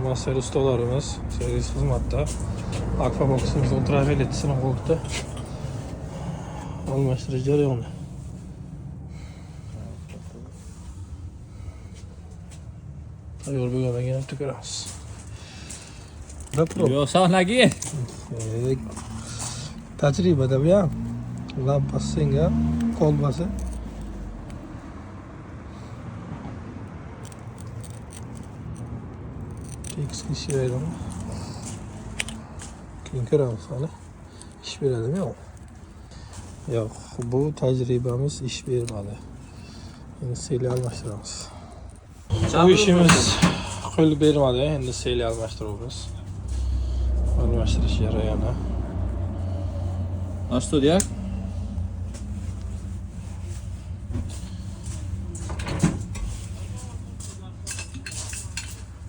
Master ustalarımız servis xizmatda. Aquabox'imiz ultravioletini qo'yibdi. Almashtirish jarayoni. Tayyor bo'lgandan keyin to'kiramiz. Yo, sahnagi. Tajribada bu ham lampasi senga kolbasi. Tekisli iş verelim. Keyin ko'ramiz hali. İş beradimi yo'q? Yo'q, bu tajribamiz ish bermadi. Endi seli almashtiramiz. Bu ishimiz qo'l bermadi, endi seli almashtiramiz. Almashtirish jarayoni. А что, Дьяк?